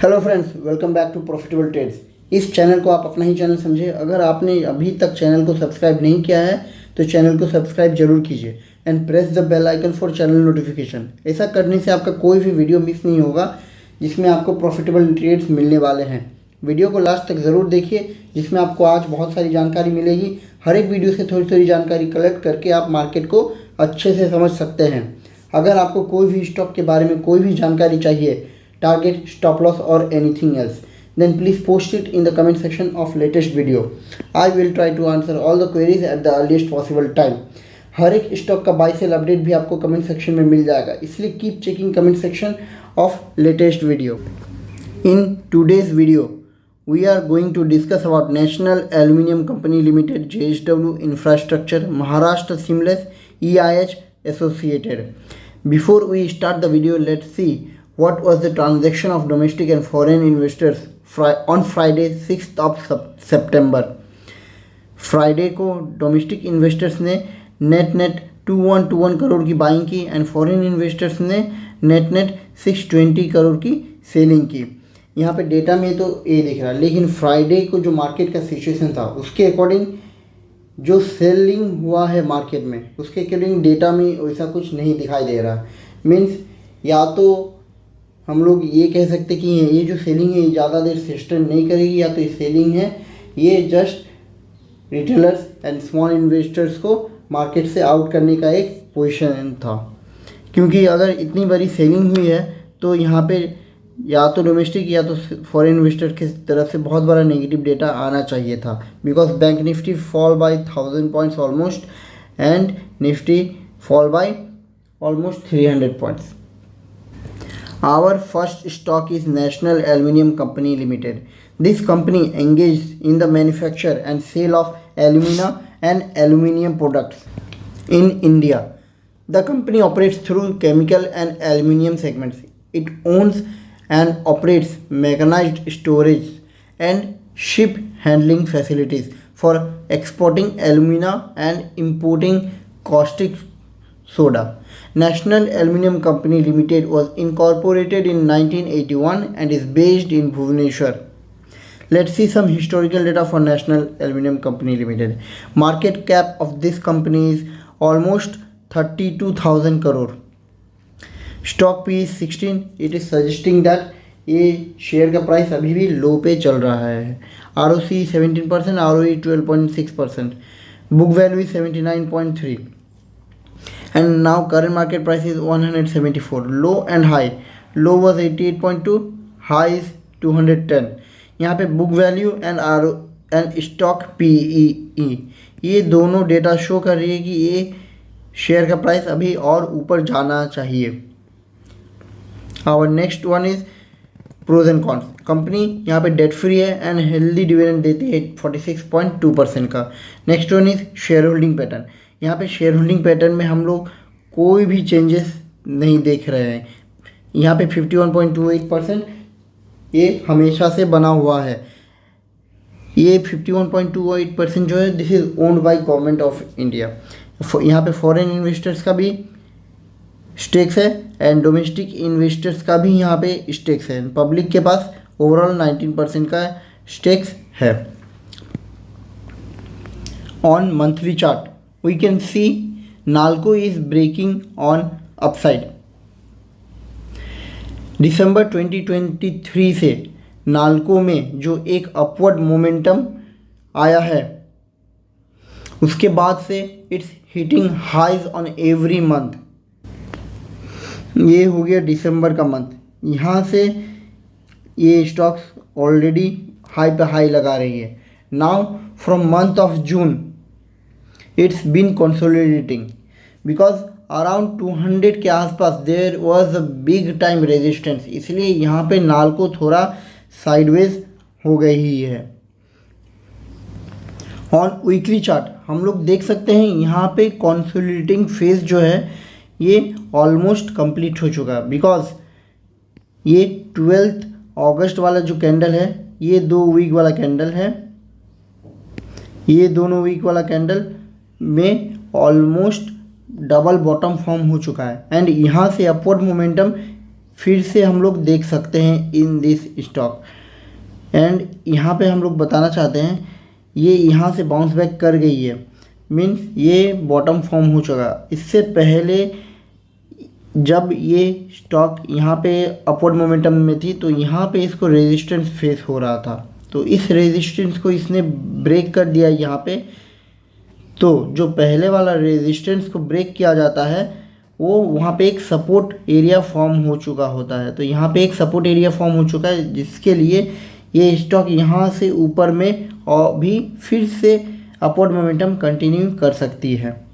Hello friends, welcome back to profitable trades. इस channel को आप अपना ही चैनल समझे। अगर आपने अभी तक चैनल को सब्सक्राइब नहीं किया है तो चैनल को सब्सक्राइब जरूर कीजिए and press the bell icon for channel notification. ऐसा करने से आपका कोई भी वीडियो मिस नहीं होगा जिसमें आपको प्रॉफिटेबल ट्रेड्स मिलने वाले हैं। वीडियो को लास्ट तक ज़रूर देखिए, जिसमें आपको आज बहुत सारी जानकारी मिलेगी। हर एक वीडियो से थोड़ी थोड़ी जानकारी कलेक्ट करके आप मार्केट को अच्छे से समझ सकते हैं। अगर आपको कोई भी स्टॉक के बारे में कोई भी जानकारी चाहिए, target, stop loss or anything else, then please post it in the comment section of latest video. I will try to answer all the queries at the earliest possible time. हर एक stock का bye cell update भी आपको comment section में मिल जाएगा, इसलिए keep checking comment section of latest video. In today's video we are going to discuss about National Aluminium Company Limited, JSW Infrastructure, Maharashtra Seamless, EIH Associated. Before we start the video, let's see what was the transaction of domestic and foreign investors on Friday 6th of September. Friday को domestic investors ने net 2121 crore की buying की and foreign investors ने net 620 crore की selling की। यहाँ पे data में तो ये दिख रहा है, लेकिन फ्राइडे को जो मार्केट का सिचुएशन था उसके अकॉर्डिंग जो सेलिंग हुआ है मार्केट में, उसके अकॉर्डिंग डेटा में वैसा कुछ नहीं दिखाई दे रहा। मीन्स या तो हम लोग ये कह सकते कि ये जो सेलिंग है ये ज़्यादा देर सस्टेन नहीं करेगी, या तो ये सेलिंग है ये just retailers and small investors को मार्केट से आउट करने का एक पोजीशन था। क्योंकि अगर इतनी बड़ी सेलिंग हुई है तो यहाँ पे या तो डोमेस्टिक या तो फॉरेन इन्वेस्टर की तरफ से बहुत बड़ा नेगेटिव डेटा आना चाहिए था। Because bank Nifty fall bye 1000 points almost and Nifty fall by almost 300 points. Our first stock is National Aluminium Company Limited. This company engaged in the manufacture and sale of alumina and aluminium products in India. The company operates through chemical and aluminium segments. It owns and operates mechanized storage and ship handling facilities for exporting alumina and importing caustic soda. National Aluminium Company Limited was incorporated in 1981 and is based in Bhubaneswar. Let's see some historical data for National Aluminium Company Limited. Market cap of this company is almost 32,000 crore. Stock P is 16. It is suggesting that ये share का price अभी भी लो पे चल रहा है। ROC 17%, ROE 12.6%, book value is 79.3. And now current market price is 174. Low and high. Low was 88.2, high is 210. यहाँ पे book value and stock PE ये दोनों डेटा शो कर रही है कि ये शेयर का प्राइस अभी और ऊपर जाना चाहिए। Our next one is pros and cons. Company यहाँ पे डेट फ्री है एंड हेल्दी डिविडेंड देती है 46.2% का। Next one is share holding pattern. यहाँ पे शेयर होल्डिंग पैटर्न में हम लोग कोई भी चेंजेस नहीं देख रहे हैं। यहाँ पे 51.28% ये हमेशा से बना हुआ है। ये 51.28% जो है this is owned by government of India. यहाँ पे फॉरेन इन्वेस्टर्स का भी स्टेक्स है एंड डोमेस्टिक इन्वेस्टर्स का भी यहाँ पे स्टेक्स है। पब्लिक के पास ओवरऑल 19% का स्टेक्स है। On monthly chart we can see Nalco is breaking on upside. दिसंबर 2023 से नाल्को में जो एक अपवर्ड मोमेंटम आया है उसके बाद से it's hitting highs on every month. ये हो गया दिसंबर का मंथ। यहाँ से ये स्टॉक्स ऑलरेडी हाई पे हाई लगा रही है। Now from month of June it's been consolidating because around 200 के आसपास there was a big time resistance, इसलिए यहाँ पे नाल्को थोड़ा साइडवेज हो गई ही है। ऑन वीकली चार्ट हम लोग देख सकते हैं यहाँ पे कंसोलिडेटिंग फेज जो है ये ऑलमोस्ट कंप्लीट हो चुका है। बिकॉज ये 12 अगस्त वाला जो कैंडल है ये 2 वीक वाला कैंडल है। ये दोनों वीक वाला कैंडल में ऑलमोस्ट डबल बॉटम फॉर्म हो चुका है एंड यहाँ से अपवर्ड मोमेंटम फिर से हम लोग देख सकते हैं इन दिस स्टॉक। एंड यहाँ पे हम लोग बताना चाहते हैं ये यहाँ से बाउंस बैक कर गई है, मीन्स ये बॉटम फॉर्म हो चुका। इससे पहले जब ये स्टॉक यहाँ पे अपवर्ड मोमेंटम में थी तो यहाँ पे इसको रेजिस्टेंस फेस हो रहा था, तो इस रेजिस्टेंस को इसने ब्रेक कर दिया यहाँ पे। तो जो पहले वाला रेजिस्टेंस को ब्रेक किया जाता है वो वहाँ पे एक सपोर्ट एरिया फॉर्म हो चुका होता है। तो यहाँ पे एक सपोर्ट एरिया फॉर्म हो चुका है जिसके लिए ये स्टॉक यहाँ से ऊपर में और भी फिर से अपवर्ड मोमेंटम कंटिन्यू कर सकती है।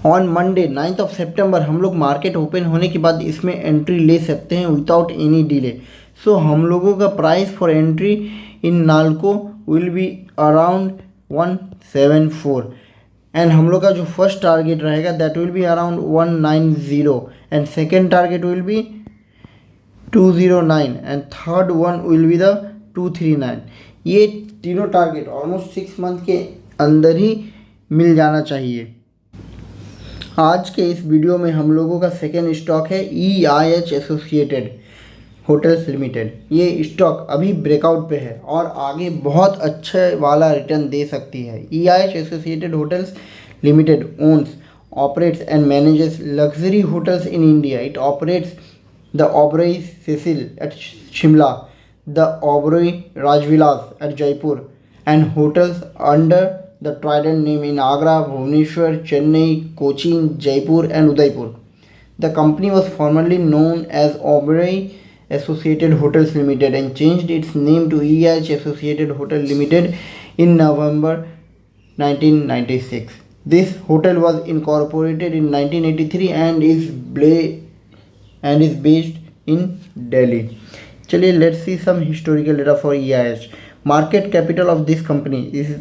ऑन मंडे 9 सितंबर हम लोग मार्केट ओपन होने के बाद इसमें एंट्री ले सकते हैं विदाउट एनी डिले। सो हम लोगों का price for entry in NALCO will be around 174 and हम लोग का जो फर्स्ट टारगेट रहेगा that will be around 190 and second target will B 209 and third one will be the 239। ये तीनों टारगेट ऑलमोस्ट 6 मंथ के अंदर ही मिल जाना चाहिए। आज के इस वीडियो में हम लोगों का सेकेंड स्टॉक है EIH एसोसिएटेड होटल्स लिमिटेड। ये स्टॉक अभी ब्रेकआउट पे है और आगे बहुत अच्छे वाला रिटर्न दे सकती है। EIH associated hotels limited owns, operates and manages luxury hotels in India. It operates the Oberoi Cecil at Shimla, the Oberoi Rajvilas at Jaipur and hotels under the Trident name in Agra, Bhubaneswar, Chennai, Cochin, Jaipur and Udaipur. The company was formerly known as Oberoi Associated Hotels Limited and changed its name to EIH Associated Hotel Limited in November 1996. This hotel was incorporated in 1983 and is based in Delhi. चलिए let's see some historical data for EIH. Market capital of this company is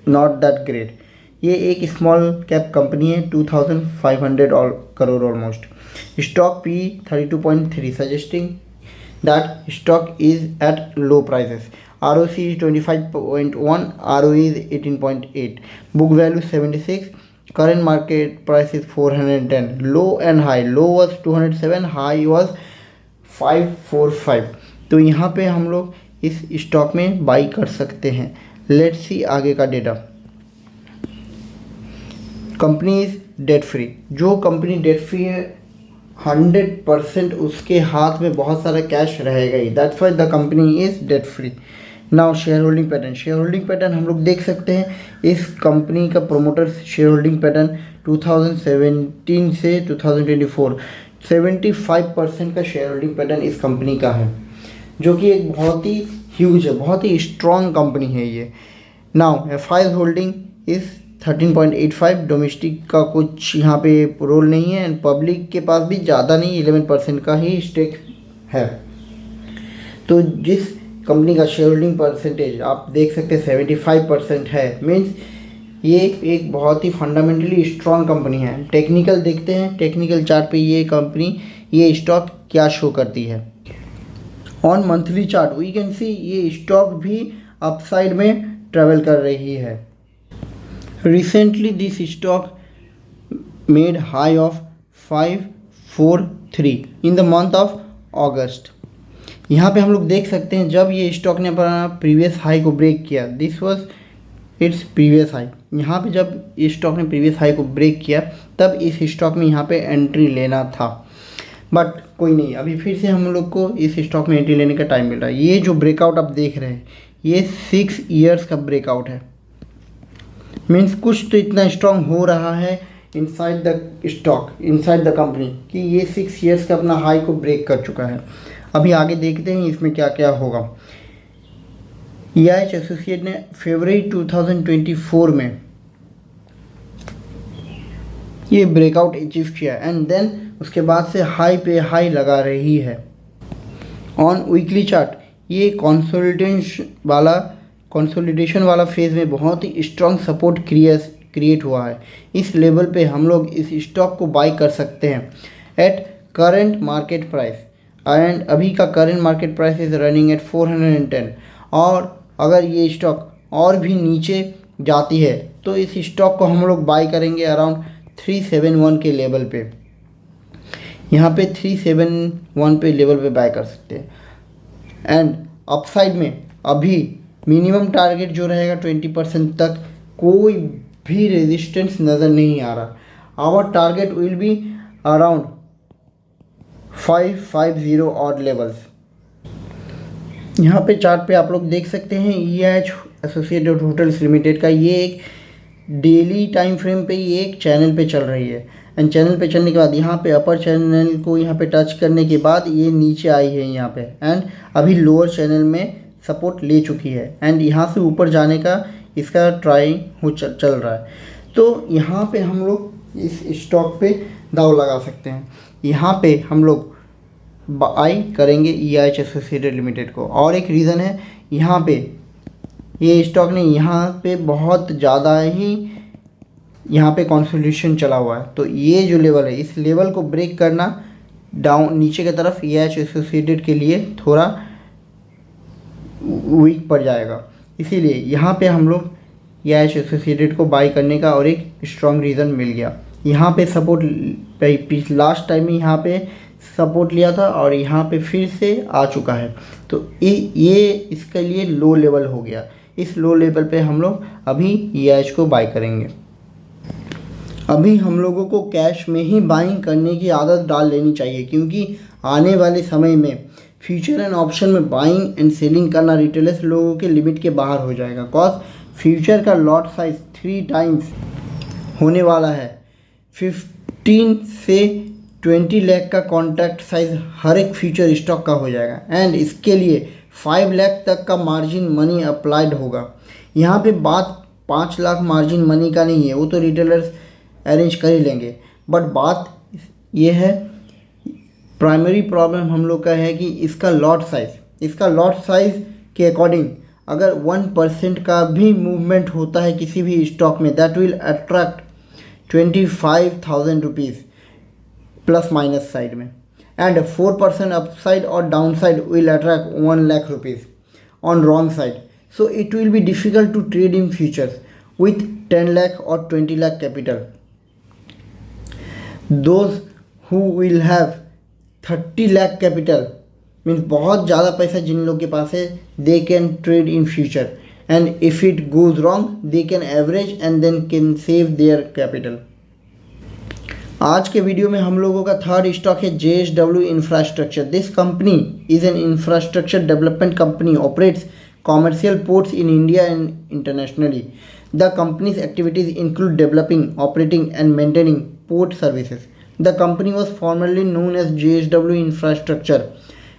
not that great. ये एक small cap company है, 2500 crore almost. Stock P 32.3 suggesting that stock is at low prices. ROC is 25.1, ROE is 18.8, book value 76, current market price is 410, low and high, low was 207, high was 545। तो यहाँ पे हम लोग इस stock में by कर सकते हैं। लेट्स सी आगे का data. Company is debt free. जो कंपनी डेट फ्री है 100% उसके हाथ में बहुत सारा कैश रहेगा ही, that's why the company is debt free. Now share holding pattern. Share holding pattern हम लोग देख सकते हैं इस कंपनी का प्रोमोटर शेयर होल्डिंग पैटर्न 2017 से 2024 75% का शेयर होल्डिंग पैटर्न इस कंपनी का है, जो कि एक बहुत ही ह्यूज है, बहुत ही स्ट्रॉन्ग कंपनी है ये। Now FI's holding is 13.85। Domestic का कुछ यहाँ पे रोल नहीं है एंड पब्लिक के पास भी ज़्यादा नहीं, 11% का ही स्टेक है। तो जिस कंपनी का शेयर होल्डिंग परसेंटेज आप देख सकते हैं 75% है, मीन्स ये एक बहुत ही फंडामेंटली स्ट्रॉन्ग कंपनी है। टेक्निकल देखते हैं, टेक्निकल चार्ट पे ये कंपनी, ये स्टॉक क्या शो करती है। On monthly chart we can see ये स्टॉक भी अपसाइड में ट्रेवल कर रही है। Recently this stock made high of 543 in the month of August. यहाँ पे हम लोग देख सकते हैं जब ये स्टॉक ने अपना प्रीवियस हाई को ब्रेक किया, this was its previous high. यहाँ पे जब इस स्टॉक ने प्रीवियस हाई को ब्रेक किया तब इस स्टॉक में यहाँ पे एंट्री लेना था, बट कोई नहीं, अभी फिर से हम लोग को इस स्टॉक में एंट्री लेने का टाइम मिल रहा है। ये जो ब्रेकआउट आप देख रहे हैं ये 6 इयर्स का ब्रेकआउट है, मीन्स कुछ तो इतना स्ट्रांग हो रहा है inside the stock, inside the company कि ये 6 इयर्स का अपना हाई को ब्रेक कर चुका है। अभी आगे देखते हैं इसमें क्या क्या होगा। EIH एसोसिएट ने फरवरी 2024 में ये ब्रेकआउट अचीव किया एंड देन उसके बाद से हाई पे हाई लगा रही है। ऑन वीकली चार्ट ये कंसोलिडेशन वाला फेज में बहुत ही स्ट्रॉन्ग सपोर्ट क्रिएट हुआ है। इस लेवल पे हम लोग इस स्टॉक को बाई कर सकते हैं at current market price and अभी का current market price is running at 410। और अगर ये स्टॉक और भी नीचे जाती है तो इस स्टॉक को हम लोग बाई करेंगे अराउंड 371 के लेवल पे। यहाँ पे 371 पे लेवल पे बाय कर सकते हैं। एंड अपसाइड में अभी मिनिमम टारगेट जो रहेगा 20% तक, कोई भी रेजिस्टेंस नज़र नहीं आ रहा। Our target will be around 550 odd levels. यहाँ पे चार्ट पे आप लोग देख सकते हैं EIH एसोसिएटेड होटल्स लिमिटेड का ये एक डेली टाइम फ्रेम पे ये एक चैनल पे चल रही है। एंड चैनल पे चलने के बाद यहाँ पे अपर चैनल को यहाँ पे टच करने के बाद ये नीचे आई है यहाँ पे, एंड अभी लोअर चैनल में सपोर्ट ले चुकी है। एंड यहाँ से ऊपर जाने का इसका ट्राई चल रहा है। तो यहाँ पे हम लोग इस स्टॉक पे दाव लगा सकते हैं। यहाँ पे हम लोग बाई करेंगे EIH एसोसिएटेड लिमिटेड को। और एक रीज़न है, यहाँ पे ये स्टॉक ने यहाँ पे बहुत ज़्यादा ही यहाँ पे कंसोलिडेशन चला हुआ है। तो ये जो लेवल है, इस लेवल को ब्रेक करना डाउन नीचे की तरफ EIH एसोसिएटेड के लिए थोड़ा वीक पड़ जाएगा। इसीलिए यहाँ पे हम लोग EIH एसोसिएटेड को बाई करने का और एक स्ट्रॉन्ग रीज़न मिल गया। यहाँ पे सपोर्ट लास्ट टाइम में यहाँ पे सपोर्ट लिया था और यहाँ पे फिर से आ चुका है। तो ये इसके लिए लो लेवल हो गया। इस लो लेवल पे हम लोग अभी EIH को बाई करेंगे। अभी हम लोगों को कैश में ही बाइंग करने की आदत डाल लेनी चाहिए, क्योंकि आने वाले समय में फ्यूचर एंड ऑप्शन में बाइंग एंड सेलिंग करना रिटेलर्स लोगों के लिमिट के बाहर हो जाएगा। कॉज फ्यूचर का लॉट साइज 3 टाइम्स होने वाला है। 15 से 20 लाख का कॉन्ट्रैक्ट साइज हर एक फ्यूचर स्टॉक का हो जाएगा। एंड इसके लिए 5 लाख तक का मार्जिन मनी अप्लाइड होगा। यहाँ पे बात 5 लाख मार्जिन मनी का नहीं है, वो तो रिटेलर्स अरेंज कर ही लेंगे। बट बात ये है, प्राइमरी प्रॉब्लम हम लोग का है कि इसका लॉट साइज़ के अकॉर्डिंग अगर 1% का भी मूवमेंट होता है किसी भी स्टॉक में, that will attract 25,000 rupees plus minus side में। एंड 4% अपसाइड और downside will attract 1 lakh rupees on wrong side. So it will be difficult to trade in futures with 10 lakh or 20 lakh capital. Those who will have 30 lakh capital means बहुत ज़्यादा पैसा जिन लोग के पास है, they can trade in future, and if it goes wrong they can average and then can save their capital. आज के video में हम लोगों का थर्ड स्टॉक है JSW infrastructure. This company is an infrastructure development company, operates commercial ports in India and internationally. The company's activities include developing, operating and maintaining port services. The company was formerly known as JSW Infrastructure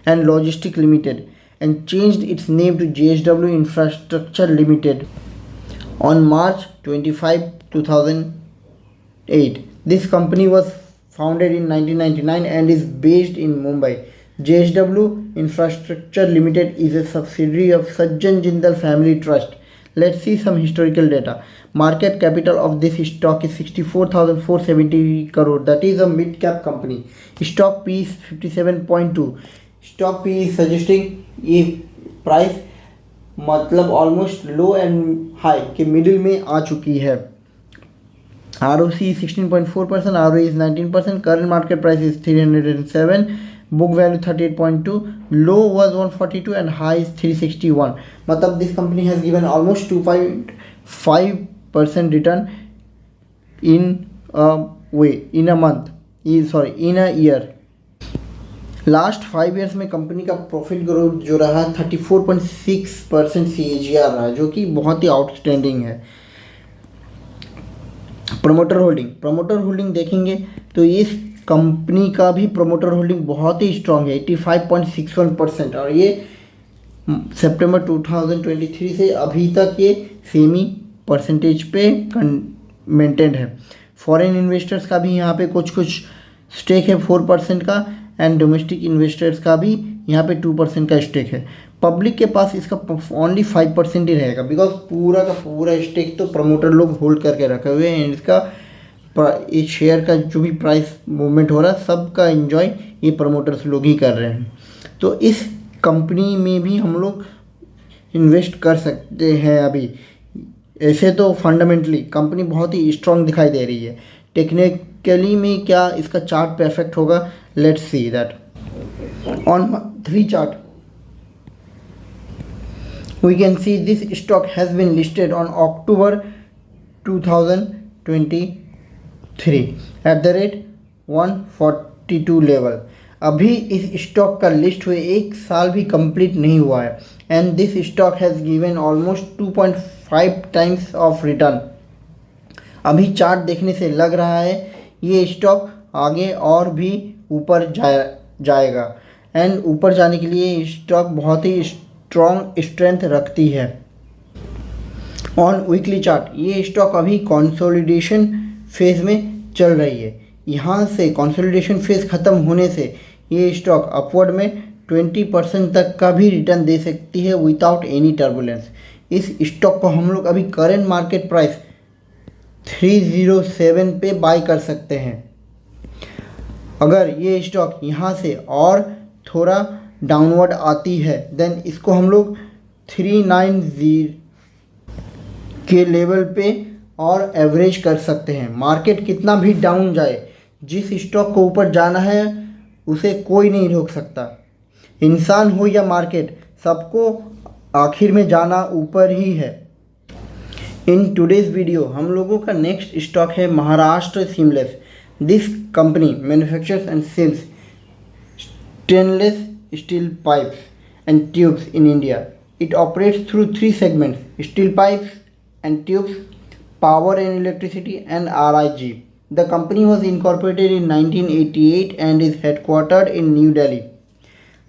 and Logistics Limited and changed its name to JSW Infrastructure Limited on March 25, 2008. This company was founded in 1999 and is based in Mumbai. JSW Infrastructure Limited is a subsidiary of Sajjan Jindal Family Trust. Let's see some historical data. Market capital of this stock is 64,470 crore. That is a mid-cap company. Stock P is 57.2. Stock P is suggesting ये price मतलब almost low and high के middle में आ चुकी है. ROC is 16.4%, ROE is 19%, current market price is 307, book value 38.2, low was 142 and high is 361. मतलब this company has given almost 2.5% return in a year. Last 5 years में company का profit growth जो रहा 34.6% CAGR रहा, जो कि बहुत ही आउटस्टैंडिंग है। प्रमोटर होल्डिंग देखेंगे तो इस कंपनी का भी प्रमोटर होल्डिंग बहुत ही स्ट्रांग है, 85.61%, और ये सितंबर 2023 से अभी तक ये सेमी परसेंटेज पे मेंटेन्ड है। फॉरेन इन्वेस्टर्स का भी यहाँ पे कुछ स्टेक है 4% का, एंड डोमेस्टिक इन्वेस्टर्स का भी यहाँ पे 2% का स्टेक है। पब्लिक के पास इसका ओनली 5% ही रहेगा, बिकॉज पूरा का पूरा स्टेक तो प्रमोटर लोग होल्ड करके रखे हुए हैं। इसका इस शेयर का जो भी प्राइस मूवमेंट हो रहा है सबका एंजॉय ये प्रमोटर्स लोग ही कर रहे हैं। तो इस कंपनी में भी हम लोग इन्वेस्ट कर सकते हैं। अभी ऐसे तो फंडामेंटली कंपनी बहुत ही स्ट्रांग दिखाई दे रही है, टेक्निकली में क्या इसका चार्ट पे इफेक्ट होगा, let's see that. On monthly chart we can see this stock has been listed on October 2023 at the rate 142 level. अभी इस स्टॉक का लिस्ट हुए 1 साल भी कंप्लीट नहीं हुआ है and this stock has given almost 2.5 times of return. अभी चार्ट देखने से लग रहा है ये स्टॉक आगे और भी ऊपर जाएगा एंड ऊपर जाने के लिए स्टॉक बहुत ही स्ट्रॉन्ग स्ट्रेंथ रखती है। ऑन वीकली चार्ट ये स्टॉक अभी कंसोलिडेशन फेज में चल रही है। यहाँ से कंसोलिडेशन फेज ख़त्म होने से ये स्टॉक अपवर्ड में 20% तक का भी रिटर्न दे सकती है विदाउट एनी टर्बुलेंस। इस स्टॉक को हम लोग अभी करेंट मार्केट प्राइस 307 पे बाय कर सकते हैं। अगर ये स्टॉक यहाँ से और थोड़ा डाउनवर्ड आती है देन इसको हम लोग 390 के लेवल पे और एवरेज कर सकते हैं। मार्केट कितना भी डाउन जाए, जिस स्टॉक को ऊपर जाना है उसे कोई नहीं रोक सकता। इंसान हो या मार्केट, सबको आखिर में जाना ऊपर ही है। इन टुडेज वीडियो हम लोगों का नेक्स्ट स्टॉक है Maharashtra seamless. This company manufactures and sells stainless steel pipes and tubes in India. It operates through 3 segments: steel pipes and tubes, power and electricity, and RIG. The company was incorporated in 1988 and is headquartered in New Delhi.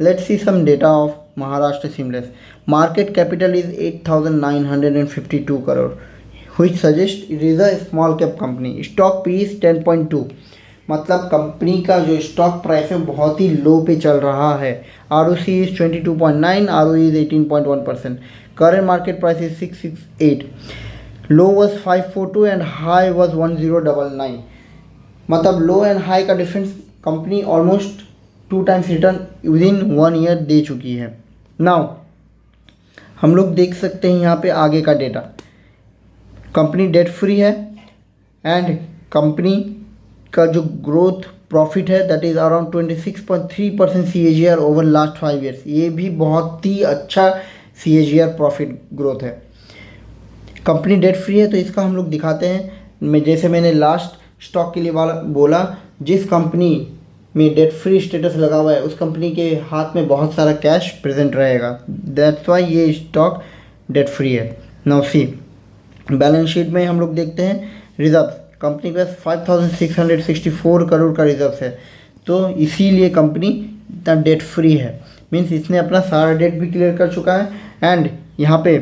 Let's see some data of Maharashtra Seamless. Market capital is 8,952 crore, which suggests it is a small cap company. Stock P is 10.2. मतलब company का जो stock price है बहुत ही लो पे चल रहा है। ROC is 22.9, ROE is 18.1%। Current market price is 668, low was 542 and high was 1099। मतलब लो एंड हाई का difference company almost 2 times return within 1 year दे चुकी है। नाउ हम लोग देख सकते हैं यहाँ पे आगे का डेटा। कंपनी डेट फ्री है एंड कंपनी का जो ग्रोथ प्रॉफिट है that is around 26.3% CAGR over last 5 years. ये भी बहुत ही अच्छा CAGR प्रॉफिट ग्रोथ है। कंपनी डेट फ्री है तो इसका हम लोग दिखाते हैं। जैसे मैंने लास्ट स्टॉक के लिए बोला, जिस कंपनी में डेट फ्री स्टेटस लगा हुआ है उस कंपनी के हाथ में बहुत सारा कैश प्रेजेंट रहेगा, दैट्स वाई ये स्टॉक डेट फ्री है। नाउ सी बैलेंस शीट में हम लोग देखते हैं रिजर्व। कंपनी के पास 5,664 करोड़ का रिजर्व है, तो इसीलिए कंपनी इतना डेट फ्री है। मीन्स इसने अपना सारा डेट भी क्लियर कर चुका है एंड यहाँ पे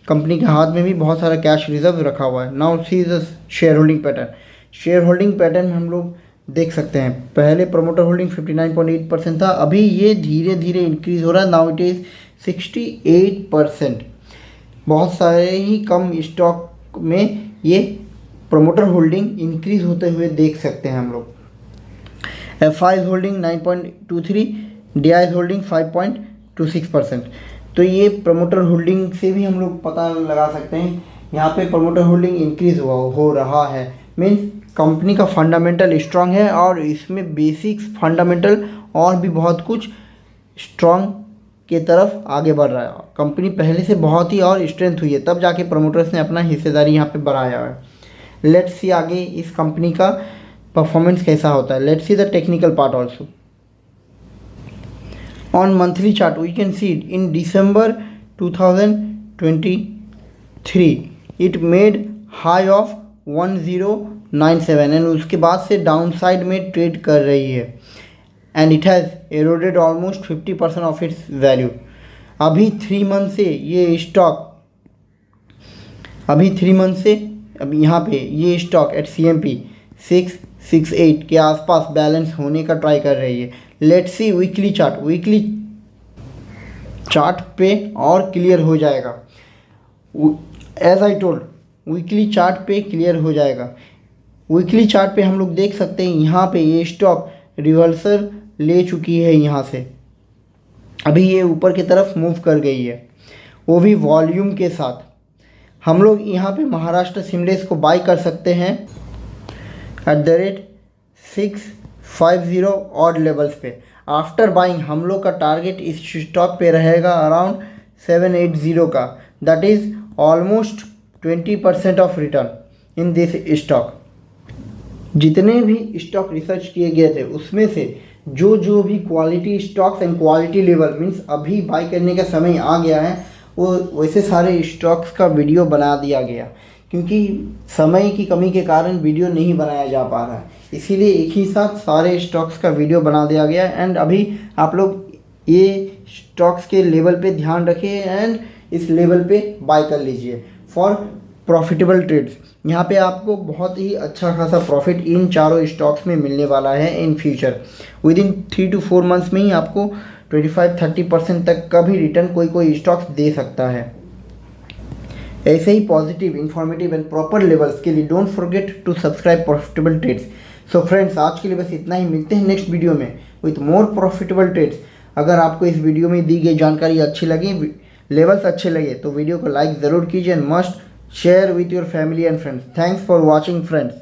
कंपनी के हाथ में भी बहुत सारा कैश रिजर्व रखा हुआ है। Now see the share holding pattern. Share holding pattern हम लोग देख सकते हैं। पहले प्रमोटर होल्डिंग 59.8% था, अभी ये धीरे धीरे इंक्रीज़ हो रहा है। Now it is 68%। बहुत सारे ही कम स्टॉक में ये प्रमोटर होल्डिंग इंक्रीज होते हुए देख सकते हैं हम लोग। FI's holding 9.23, DI's holding 5.26%। तो ये प्रमोटर होल्डिंग से भी हम लोग पता लगा सकते हैं यहाँ पे प्रमोटर होल्डिंग इंक्रीज हो रहा है। मीन्स कंपनी का फंडामेंटल स्ट्रांग है और इसमें बेसिक्स फंडामेंटल और भी बहुत कुछ स्ट्रांग के तरफ आगे बढ़ रहा है। कंपनी पहले से बहुत ही और स्ट्रेंथ हुई है, तब जाके प्रमोटर्स ने अपना हिस्सेदारी यहाँ पे बढ़ाया है। लेट्स सी आगे इस कंपनी का परफॉर्मेंस कैसा होता है। Let's see the technical part also. On monthly chart we can see in December 2023 it made high of 1097 and उसके बाद से डाउन साइड में ट्रेड कर रही है and it has eroded almost 50% of its value. अभी 3 मंथ से ये स्टॉक अब यहाँ पे ये स्टॉक एट CMP 668 के आसपास बैलेंस होने का ट्राई कर रही है। Let's see weekly chart. Weekly chart पे और क्लियर हो जाएगा। As I told weekly chart पे क्लियर हो जाएगा। वीकली चार्ट पे हम लोग देख सकते हैं यहाँ पे ये स्टॉक रिवर्सल ले चुकी है। यहाँ से अभी ये ऊपर की तरफ मूव कर गई है, वो भी वॉल्यूम के साथ। हम लोग यहाँ पे महाराष्ट्र सीमलेस को बाय कर सकते हैं at the rate 650 odd levels पे। आफ्टर बाइंग हम लोग का टारगेट इस स्टॉक पे रहेगा अराउंड 780 का। That is almost 20% of return in this stock. जितने भी स्टॉक रिसर्च किए गए थे उसमें से जो भी quality stocks and quality level means अभी बाई करने का समय आ गया है, वो वैसे सारे स्टॉक्स का वीडियो बना दिया गया, क्योंकि समय की कमी के कारण वीडियो नहीं बनाया जा पा रहा है, इसीलिए एक ही साथ सारे स्टॉक्स का वीडियो बना दिया गया। एंड अभी आप लोग ये स्टॉक्स के लेवल पे ध्यान रखिए एंड इस लेवल पे बाय कर लीजिए फॉर प्रॉफिटेबल ट्रेड्स। यहाँ पे आपको बहुत ही अच्छा खासा प्रॉफिट इन चारों स्टॉक्स में मिलने वाला है in future. With in 3 to 4 months में ही आपको 25-30% तक का भी रिटर्न कोई स्टॉक्स दे सकता है। ऐसे ही positive, informative and proper levels के लिए don't forget to subscribe profitable trades. So friends, आज के लिए बस इतना ही। मिलते हैं नेक्स्ट वीडियो में विथ मोर प्रॉफिटेबल ट्रेड्स। अगर आपको इस वीडियो में दी गई जानकारी अच्छी लगी, लेवल्स अच्छे लगे, तो वीडियो को लाइक ज़रूर कीजिए and must share with your family and friends. Thanks for watching, friends.